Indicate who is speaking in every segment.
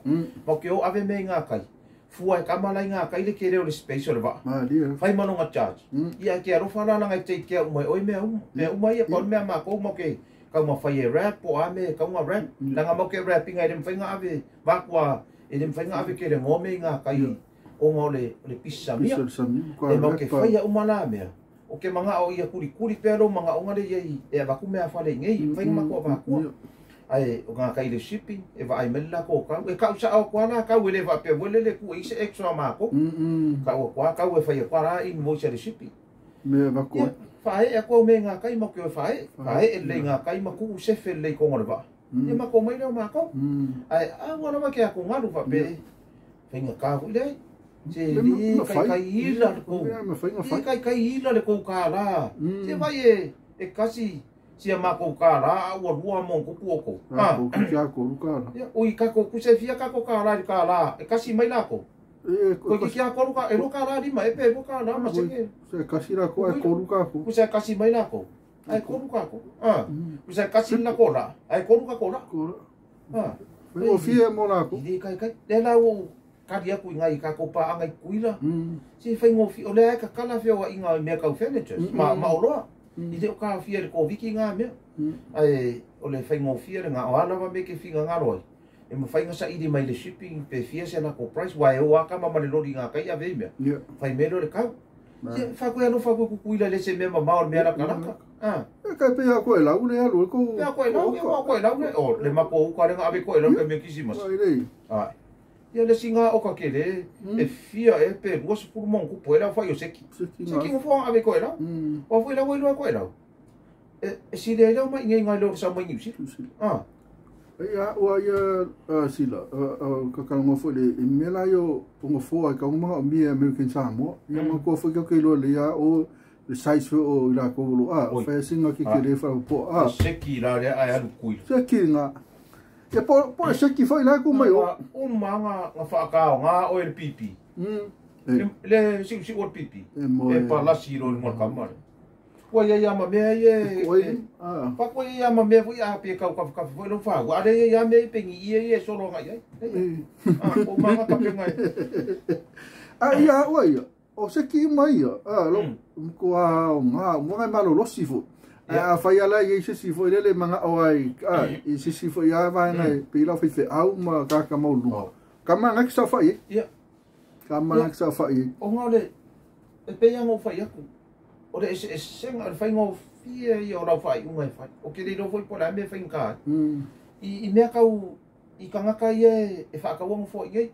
Speaker 1: ma ke o ave me ngā kai fua e kamalai ngā kai le ke reo le space o le va fai manonga charge ia ke arofa la ngai te ke umai oi me umai e pa me ma ko mo ke ka ma fai rap o ame ka ma rap langa mo ke rapping ai dem fai ngā ave va kwa e dem fai ngā ave ke le ngome ngā kai o mo le pisa mia e mo ke fai a umala me o ke manga o ia kuri pero manga o ngare ye e va ku me a fale ngei fai ma ko va ku ai o ngā kai le shipping e va ai mela ko ka e ka sa o kwa na ka wele va pe wele le ku ise extra ma ko ka o kwa ka we fai kwa ra in mo le shipping
Speaker 2: me va ko
Speaker 1: fai e ko me ngā kai mo ke fai e le ngā kai ma ku se fe le ko ngore va e ma ko mai le ma ko ai a ngora ma ke a ko ngaru va pe fai ngā ka le se li kai ila ko kai ila le ko ka la se vai e kasi sia mako kara o rua mo ko ko
Speaker 2: ko kia ko kara
Speaker 1: o i ka ko se fia ka ko kara e kasi mai la ko ko kia ko ka e lo kara di mai pe ko kara ma se
Speaker 2: kasi ra ko e ko
Speaker 1: ko se kasi mai la ko ai ko ko ko se kasi la ko la ai ko la
Speaker 2: o fia mo la ko
Speaker 1: i kai le la o ka dia ku ngai ka ko pa ngai kuila si fai ngo fi o le ka kala fe o inga me ka furniture ma o lo i te o ka fia ko viki ngā mea ai o le whai ngō fia ngā o ala me ke whinga ngā roi e ma whainga sa idi mai le shipping pe fia se na ko price wa e o aka mama le lori ngā kai a vei mea whai mero le kau whakoi anu whakoi kukuila le se mea ma o le mea raka raka
Speaker 2: kai pe a koe lau le alu ko
Speaker 1: pe a koe lau le o le mako uka renga ave koe lau ke mea kisimas ai ia le singa o ka kele e fia e pe rua se puru mon kupo e lau whai o seki seki ngofo ave koe lau wa fui lau e lua koe lau e si le lau mai ngai ngai lau sa mai ngipsi
Speaker 2: ia ua ia sila ka kalangofo le e mela yo ngofo ai ka uma o mia American Samoa ia ma ko foi ke lo le ia o le size o la ko lo fa singa ki ke le fa po
Speaker 1: seki la le ai alu kui
Speaker 2: seki nga e po seki foi la ko mai
Speaker 1: o manga nga fa ka nga o el pipi le si o pipi e pa la si lo mo kamar wa ya ma me ye pa ko ya ma me fu ya pe ka foi lo fa wa re ya me pe ngi ye so lo nga ye o manga ka pe ngai
Speaker 2: ia wa ia o seki mai lo ko nga mo ngai malo lo si fu a fai ala ye si foi le manga o ai i si foi ya va na pe la fe au ma ka mo lu ka manga ki sa fai ka manga ki sa fai
Speaker 1: o ngole e pe yang o fai aku o le senga fai ngo fia i o la fai un mai fai o ke le no foi por a me fai ka i me ka u i kanga ka ye e fa ka wong fo ye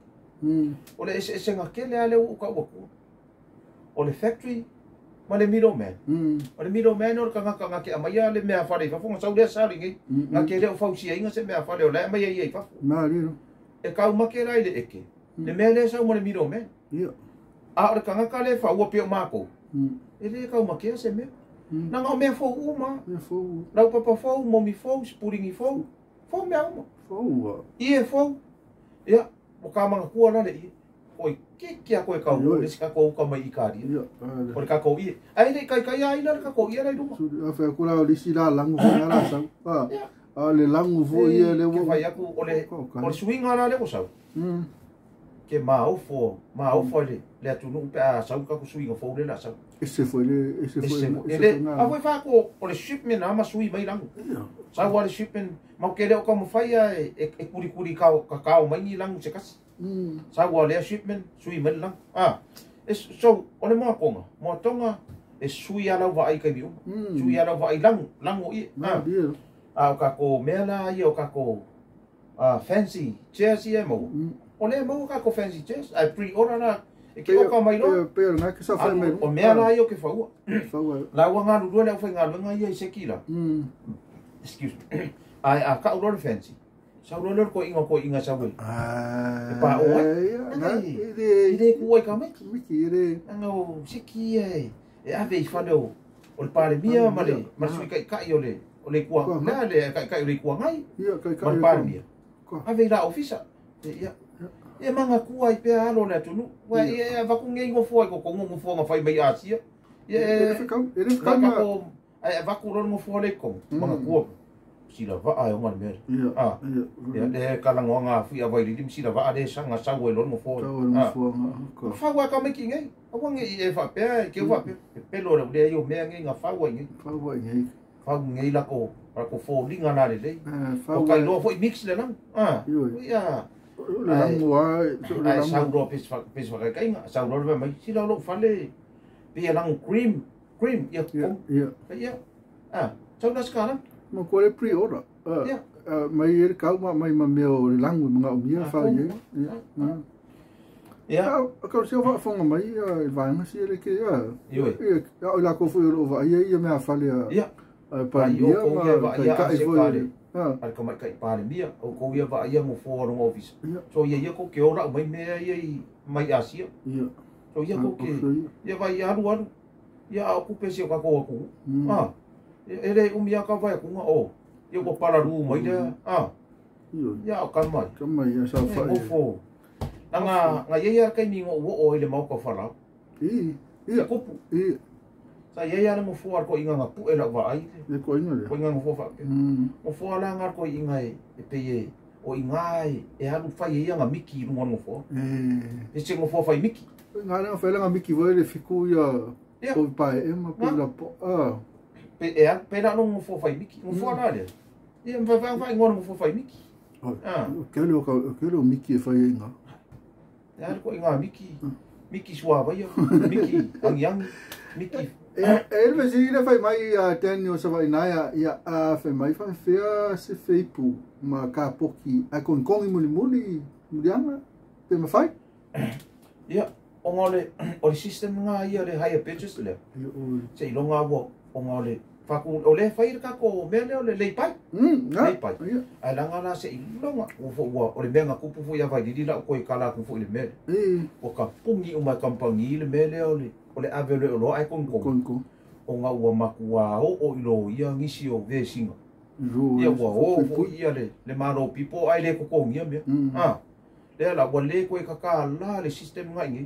Speaker 1: o le senga ke le ale u ka o le factory ma le middleman o le middleman o kanga ke amaya le mea fare fa fonga sau le sari ngi nga ke le o fausi inga se mea fare o le mai ye fa
Speaker 2: na ri
Speaker 1: e ka uma ke rai le eke le mea le sau mo le middleman a o kanga ka le fa o pe mako e le ka uma ke se mea na nga mea fo uma la papa fo mo mi fo spuringi fo mea uma i e fo ia o ka manga kua la le oi ke ko ka o le ska ko ka mai ikari o le ka ko i ai le kai ai la ka ko i ai do
Speaker 2: a fa ko la li si la langu fa la sa a le langu vo i le
Speaker 1: wo fa ya ku o le swing ala le ko sa ke ma o fo le tu no pe a sa ka ku swing fo le la sa
Speaker 2: ese foi
Speaker 1: a foi fa ko o le shipment ama swing mai langu sa wa le shipment ma ke le o ka mo fa ya e kuri ka mai ni langu se kasi sa wa le shipment sui men lang so ole mo konga mo tonga e sui ala wa ai ka biu sui ala wa ai lang o i ka ko mela i o ka ko fancy chairs i mo ole mo ka ko fancy chairs ai pre order na e ke o ka mai lo
Speaker 2: pero na que sa fa
Speaker 1: o mela i o ke fa la wa nga lu le fa nga lu nga i se kila excuse me ai ka order fancy sa rolor ko inga sa wel pa o ide ko ka me
Speaker 2: ide
Speaker 1: no siki e ave falo o pare mia male ma sui kai o le kwa na le kai le kwa ngai ma pare mia ave la ofisa e manga kua i pe alo le tunu wa e va ku ngai ngo fo ko ngo fo nga fai mai asia e ka ko va ku ro ngo fo le ko manga kua sila va ai ngon mer
Speaker 2: ia
Speaker 1: le kalangonga fu ya vai dim sila va de sanga sa we lon mo fo fa wa ka me ki ngai wa ngai e fa pe ke wa pe lo le yo me ngai nga fa wa ngai la ko para ko fo linga na le o kai lo fo mix le na ia sa ro pes fa kai nga sa ro me sila lo fa le pe lang cream ia so na sekarang
Speaker 2: ma ko le pre-order mai e kau mai meu langu mga umia fa ia ka se va fonga mai vai na se le ke ia la ko fu o va ia me fa le
Speaker 1: ia
Speaker 2: pa ia ma ka e vo
Speaker 1: al ko mai kai pa le mia o ko ia va ia mo fo no office so ia ko ke ora mai me ia mai asia so ia ko ke ia vai aru ia aku pesi ka ko aku ele umia ka vai ku o eu ko para ru mai de ia ka mai
Speaker 2: ia sa fa
Speaker 1: fo nga ia kai ni ngo o ele mau ko fala ia ko sa ia mo fo ko inga nga pu ela va ai
Speaker 2: ko
Speaker 1: inga mo fo fa mo fo ala nga ko inga e pe o inga e alu fa ia nga miki mo mo fo e se mo fo fa miki
Speaker 2: nga na fa nga miki vo ele fiku ia o pai e ma pula po
Speaker 1: pe na no fo fa miki mo fo ala le ia va ngor mo fo fa miki
Speaker 2: que lo miki fa inga
Speaker 1: ya ko inga miki suava ia miki ang miki
Speaker 2: ele vai ir vai mai tenho sa vai na ia fa mai fa fea se feipu ma ka poki a con muli mulianga pe ma fai
Speaker 1: ia ongole o system nga ia le higher pitches le se longa wo ongole fa ku ole fa ir ka ko mele ole le pai ai langa la se longa o fo wa ole menga ku pu ya vai di la ko kala ku fo le mele o ka pungi uma kampangi le mele ole avele lo ai kon o nga wa makua o ilo ia ngisi o ve singa ia wa o ia le maro pipo ai le ko ngia me le la wa le ko ka la le system nga ngi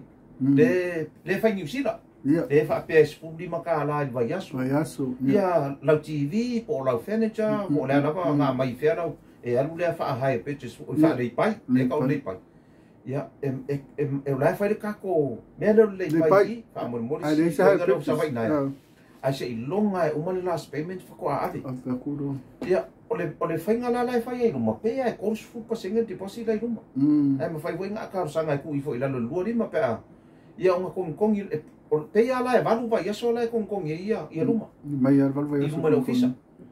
Speaker 1: le fa ngi sila le fa pes pu di maka la vai aso ia la TV po la furniture po la nga mai fera e alu le fa hai pitches o fa le pai le ka le pai ia la fa le ka ko me le pai fa mo
Speaker 2: ai le sa
Speaker 1: vai na ai se longa e uma last payment fa ko ave ia ole fainga la fa ia no pe ai ko fu pa singa deposit lai no ai ma fa wenga ka sanga ku i fo ila lo luori ma pe ia nga kong te ia la e valu vai aso la e kong ia luma
Speaker 2: mai ar valu vai aso
Speaker 1: luma le ofisa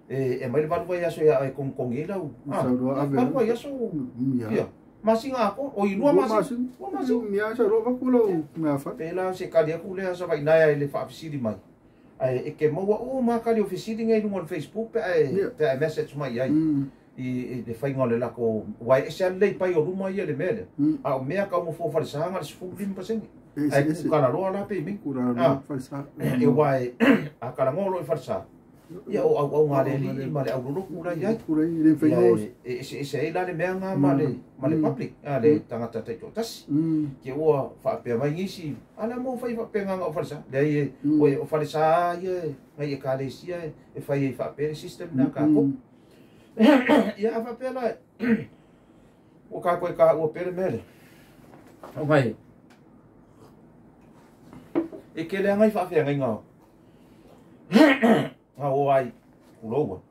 Speaker 1: e mai valu vai aso ia e kong ia la valu vai aso ia masinga ko o i lua masinga
Speaker 2: mia sa ro va kulo me fa
Speaker 1: pela se kalia ku le sa vai na ele fa fisidi mai ai ke mo o ma kali ofisidi ngai no Facebook pe message mai ai i de fai ngole la ko wai ese le pai o luma ia le mele a mea ka mo fo falsa nga se fu 20% ai ku kala ro la pe mi
Speaker 2: kura falsa
Speaker 1: e wai a kala ngolo falsa ia o ngale li ma le au ro kura ia
Speaker 2: kura i le fai ngos
Speaker 1: ese la le mea nga ma le public le tangata tai totas ke o fa pe mai ngisi ala mo fai fa pe nga o falsa le o falsa ia ngai e kale sia e fai fa pe system na ka ko ia fa pe la o ka ko ka o pe mele o mai e ke le ngai fa fe ngai nga Hawaii ulowa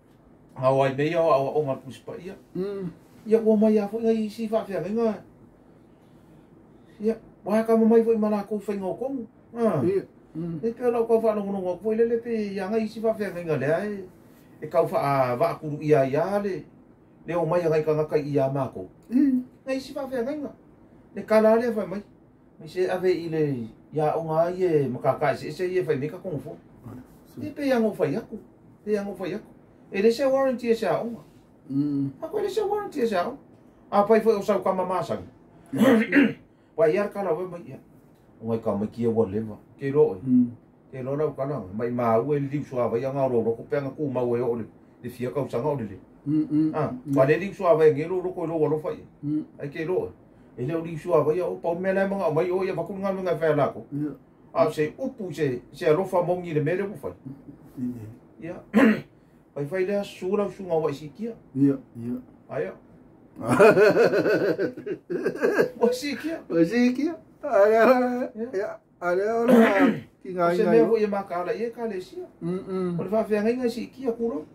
Speaker 1: Hawaii me ia o nga puspa ia o mai a fo ngai si fa fe nga ia wa ka mai fo mala ko fe ngo ko e pe lo ko fa no ngo fo le pe ia ngai si fa fe nga le ai e ka fa va ku ia le o mai ngai ka nga ka ia ma ko ngai si fa fe nga le kala le fa mai se ave ile ya o nga ye makaka se ye fa me ka ko fo e pe yang o fai aku e le se warranty sa o ako le se warranty sa o a pai foi o sa ka mama sa wa yar kala we mai o ngai ka mai ki o leva ke ro la kala mai ma o le so ava yang ro ko pe nga ku ma we o le fia ka sa nga o le wa le li so ava nge ro ko lo fai ai ke ro e le li so ava ya o pa me la mga mai o ya ba ku nga nga fa la ko a se upu se rofa mongi le mele ku fai ia fai le sura sunga wa sikia.
Speaker 2: Ia.
Speaker 1: Ayo. Wa sikia.
Speaker 2: Ada orang
Speaker 1: Você mesmo ia marcar aí, calecia. Quando vai ver ainda sikia kuro.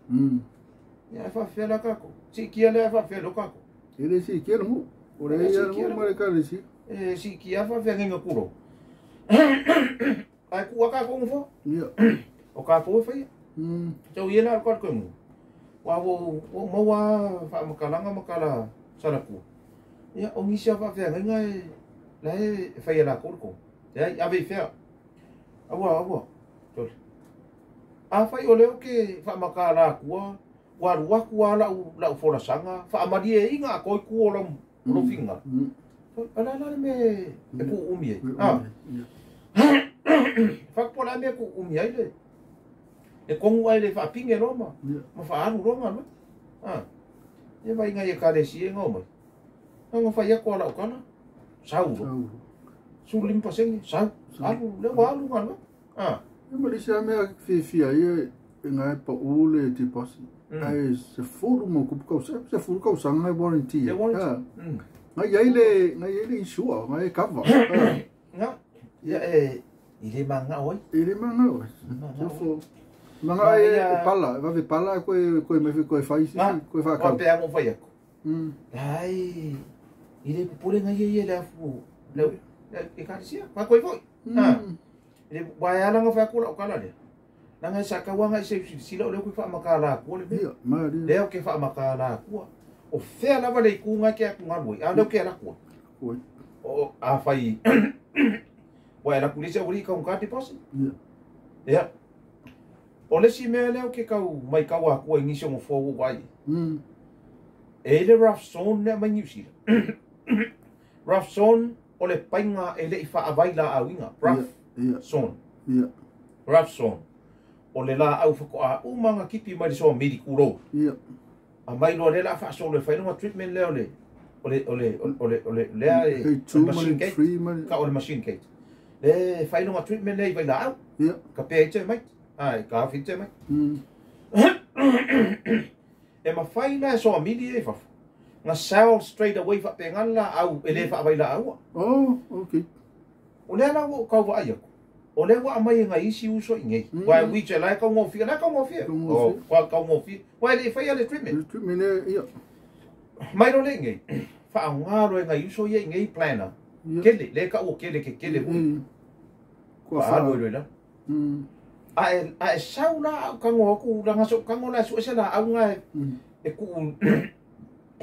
Speaker 1: Ya fa fe la kako. Sikia le fa fe lo kako.
Speaker 2: Ele sikia no. Ora ia no mare calesi.
Speaker 1: Sikia fa fe ainda kuro. Ai ku ka ko mo.
Speaker 2: Ia.
Speaker 1: O ka po fa. Tau ia na ko ko mo. Wa wo mo wa fa makala saraku. Ya o ngisia fa fe ainda la fa ia la ko. Ya ave fe. Awa. Tol. A fa o leo ke fa makala kuwa. Warua kuwa la fora sanga. Fa amadi e inga ko ku o lo finga. Ala me ku umi. Fa pola me ku umi ai. E kongu ai le fa pinge roma. Ma fa anu roma no. E vai ngai ka de si ngoma. Nga fa ya ko la kana. Sau. Sulim paseng sau. Alu le walu ngana.
Speaker 2: E Malaysia me fi ai ngai pa ule ti pasi. Ai se furu mo ku se furu ka usanga warranty. Ngai ele insure, ngai cover.
Speaker 1: Nga. Ya ile manga oi.
Speaker 2: Se fo manga ai pala, va ve pala ko me fai ko fa ka.
Speaker 1: Ko pe mo fai ko. Ai ile pule ngai ele afu. Le e ka sia, pa ko foi. Ile wa ya nga fa ko la kala le. Nanga sakawanga se sila ole ku fa makala ko le. Le ke fa makala ko. O fea lava le kunga ke ku ngaboi. A le ke la ko. O a fai. Wa la polícia uri ka un kati posi. Ya. O le si me le ke ka mai ka wa ko inisio mo fo wa. E le rough zone ne mai si. Rough zone o le painga e le fa availa a winga. Rough zone. Rough zone. O le la au fa ko a umanga kipi mai so medical ro. A mai lo le la fa so le fa no treatment le ole machine gate ka ole machine gate le fa no treatment le vai la ka pe che mai ai ka fi che mai e ma fa ina so mili e fa nga sell straight away fa pe ngala au ele fa vai la au
Speaker 2: okay
Speaker 1: ole na wo ka wa ya ole wa mai nga isi uso inge wa wi che la ka ngo fi o wa ka ngo fi wa le fa ya le treatment
Speaker 2: ia
Speaker 1: mai ro le ngai fa ngaro e ngai uso ye ngai plana kele le ka o kele ke kele ko fa ro la a sauna ka ngo ku ranga so ka ngo la so se la au ngai e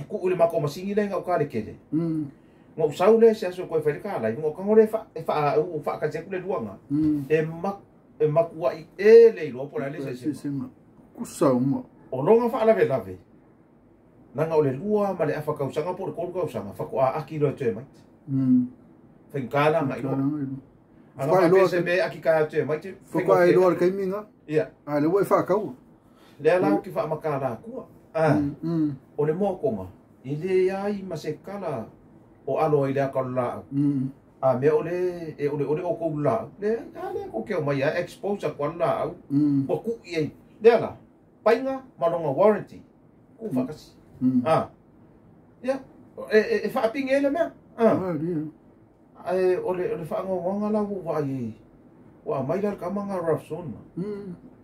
Speaker 1: ku le mako masingi le ngau ka le kele ngo saule se so ko fa ka la ngo ka ngo le fa ka se ku le duanga e mak wa e le lo po la le se
Speaker 2: ku sauma
Speaker 1: o longa fa la ve nanga ole lua ma le afa kausanga po ko kausanga fa ko a akilo te mai fa kala mai lo fa lo se me aki ka te mai te
Speaker 2: fa ko ai lo kai minga
Speaker 1: ia
Speaker 2: a le we fa ka u
Speaker 1: le ala ki fa makala ku o le mo konga ile ai ma se kala o alo ile ka la a me ole o ko la le ale ko ke mai expose ko la o ku ie le ala painga malonga warranty ku fa kasi ya fa pinge le me ole fa ngo wanga la wa mai la ka manga rafson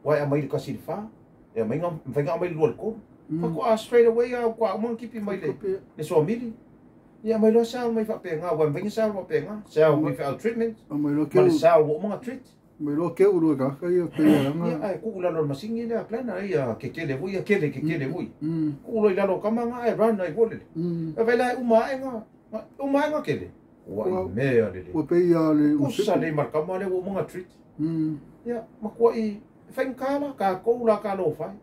Speaker 1: wa mai ka silfa ya mai ngam venga mai lo ko fa ko straight away ko mon kipi mai le so mili ya mai lo sa mai fa penga wa venga sa wa penga sa we fa treatment
Speaker 2: mai lo ke
Speaker 1: sa wo mo treat
Speaker 2: mai lo ke u ka ka ya
Speaker 1: ai ku la lo masingi le plana ia ke le vui ke le vui ku lo la lo ka manga ai run ai vole e vai la uma nga ke le wa me ale
Speaker 2: o pe ya le
Speaker 1: u sa le marka ma le wo mo treat ya ma ko i fa kala ka ko la ka lo fa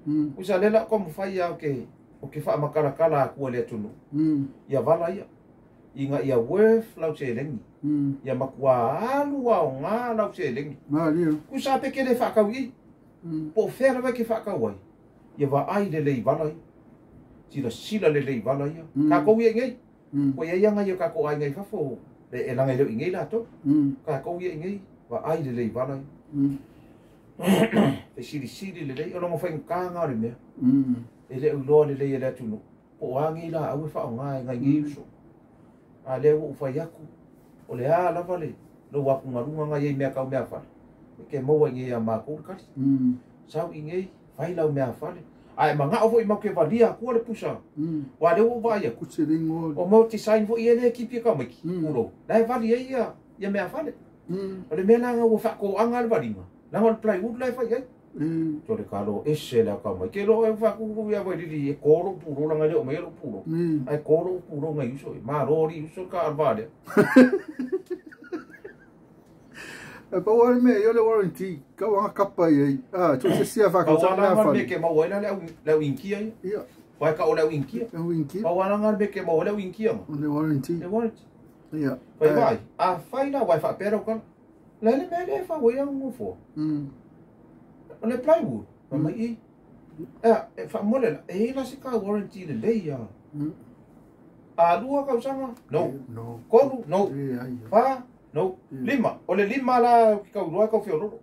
Speaker 1: u sa le la ko mo fa ya o ke fa makala kala ku le tunu ya vala ya inga ia worth lau se lengi ia makua alu wa nga lau se lengi ku sa pe ke le fa ka wi po fer va ke fa ka wai ia va ai le vala sila le vala ia ka ko wi ngai ko ia nga ia ka ko ai ngai fa fo le e langa le ngai la to ka ko wi ngai va ai le vala e siri le lei, o longa whai nganga re mea. E le uloa le lei e le tunu. O wangi la au e whao ngai ngai ngi uso. A le u whai aku. O le a lava le. Lo waku ngarunga ngai e mea kau mea whale. E ke maua nge a mākou kari. Sau i ngei, whai lau mea whale. Ai manga o i mau ke valia ku le pusa. Wa le o vai ku
Speaker 2: se ringo.
Speaker 1: O mau design vo i le ki pi ka mai. Uro. Dai valia ia mea whale. O le mea nga o fa ko anga le valinga. Langa le plywood lai fai ai. To le kalo ese la ka mai. Ke lo e fa ku ia vai li e koro puro langa le o mai lo puro. Ai koro puro ngai uso. Ma rori uso ka vale.
Speaker 2: Pa wale me yo le warranty ka wanga kapa ye to se sia fa ka
Speaker 1: na fa me ke ma wala le winki ai ia wa ka o le winki pa wala ngar me ke ma le winki
Speaker 2: le warranty ia
Speaker 1: vai a faina wa fa pero kan le me fa wa yang fo le plywood ma i fa mole e la se ka warranty le le ia a lua ka usanga no koru no fa no, lima. O le lima la ki kau roa kau whiororo.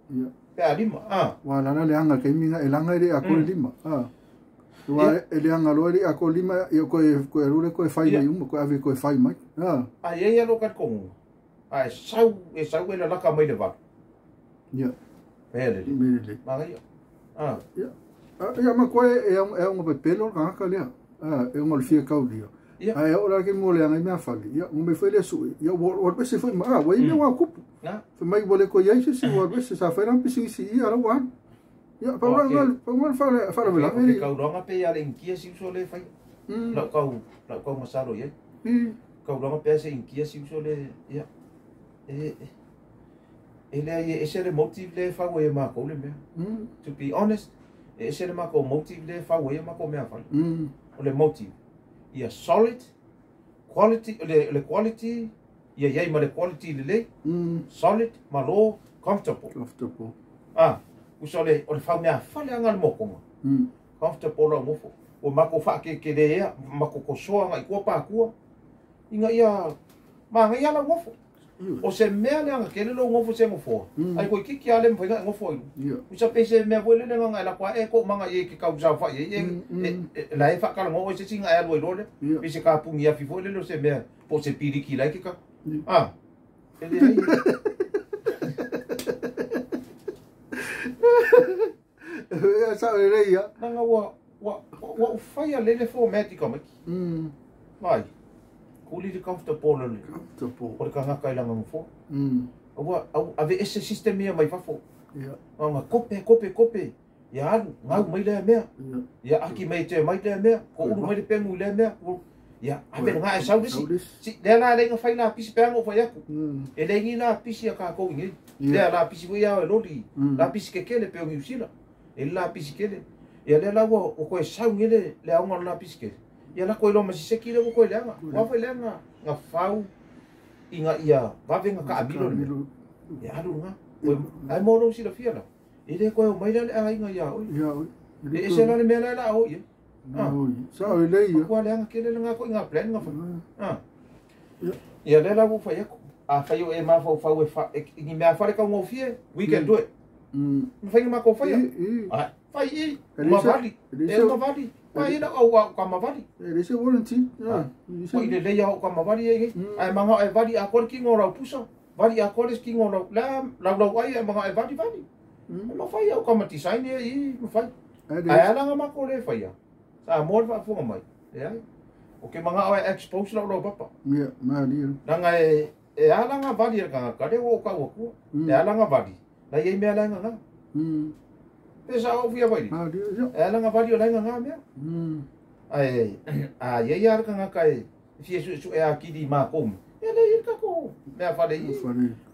Speaker 1: Pea lima.
Speaker 2: Wa lana le anga ke minga e langa ere ako le lima. Wa e le anga loa ere ako lima i koe rure koe whai mai uma, koe ave koe whai mai.
Speaker 1: A e alo kat kongu. A e sau e la laka mai le wak.
Speaker 2: Ia.
Speaker 1: Pea le li. Manga ia.
Speaker 2: Ia ma koe e unga pe pelo ka haka lea. E unga le fia kau lia. Ai ora ke mo le anga me afali ya mo me foi le su ya o se foi ma wa me wa kupu fe mai vole ko ya se o se sa fa ran pisi si ya wa ya pa wa fa vela
Speaker 1: e ka ronga pe ya le inkia si so le fai la ka masaro ye ka ronga pe se inkia si so le ya ele ese le motive le fa we ma ko le me to be honest ese le ma ko motive le fa we ma ko me afali o le motive ia solid quality le quality ia ma le quality le solid ma lo comfortable usole o le fa mea fale anga le moko comfortable la mofo o mako fa ke le ia mako ko soa ngai ko pa ku inga ia ma ngai ala mofo o se mea le anga ke le lo ngofo se ngofo ai ko kiki ale mpo nga ngofo usa pese mea vole le nga la kwa e ko manga ye ki ka usa fa ye la e fa ka ngo se singa ai lo le pese ka pungi ya fifo le lo se mea po se piri ki la ki ka ele ai
Speaker 2: ya sa le ya
Speaker 1: nga wa fa ya le formatic ka maki vai kuli de comfortable le por ka nga langa mo fo au ave ese sistema mai fa fo nga kope ya alu ngau mai le mea ya aki mai te mai le mea ko uru mai le pemu le mea ya ave nga e sau si le la le nga fai na pisi pe ngo fa yaku e le ngi na pisi ka ko ngi le la pisi ya lo li la pisi ke kele pe ngi usila e la pisi kele ya le la wo ko e sau ngi le au nga la pisi kele ia la koe lo ma se ki le ko le nga wa fa le nga fau inga ia va venga ka abilo ia alu nga ai mo lo si la fiala ile ko mai le ai nga ia o e se la le mela la o ia
Speaker 2: sa o le ia
Speaker 1: ko le nga ke le nga ko nga plan nga fa ia le la wo fa ia a fa yo e ma fa we fa ni me fa le ka mo fie we can do it fa ma ko fa ia fa i ma vali ma vali ai na o ka mavali
Speaker 2: e se warranty
Speaker 1: ko ile le ya ka mavali ai manga ai vali a ko ki ngora pusa vali a ko ki ngora la ai manga ai vali ma fa ya ka ma design e ma fa ai ala nga ma ko le fa ya sa mo fa fu mai ai o ke manga ai expose la papa
Speaker 2: ya ma di
Speaker 1: nga e ala nga vali ka le o ka o e ala nga vali la ye me ala nga pesa o via vai ela nga vali o la nga mea ai ye yar ka nga kai fie su e aki di ma kom ele ir ka ko me fa le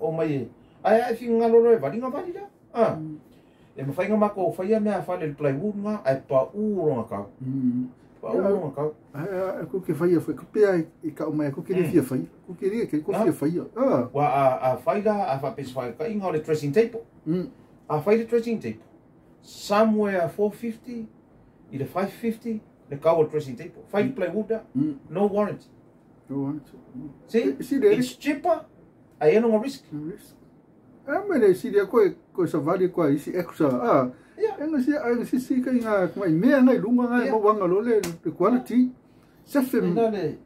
Speaker 1: o mai ai fi nga lo vali nga vali la e me fa nga ma ko fa ya me fa le plywood nga ai pa u nga ka pa u nga ka
Speaker 2: ai ko ke fa ya fa ko pe ai ka o mai ko ke fie fa ko ke ri ke ko fie fa
Speaker 1: wa a fa da a fa pes fa ka inga le dressing table a fa le dressing table somewhere 450 either 550 the cover dressing table 5 plywood no warranty see it's cheaper I ain't no risk
Speaker 2: me le si dia ko sa vale ko isi extra enga si ka nga mai me nga lunga nga mo wanga lo le quality se fe
Speaker 1: na le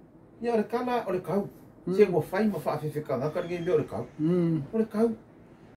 Speaker 1: ya le kana o le kau se mo fai ma fa fe ka nga ka ngi me o le kau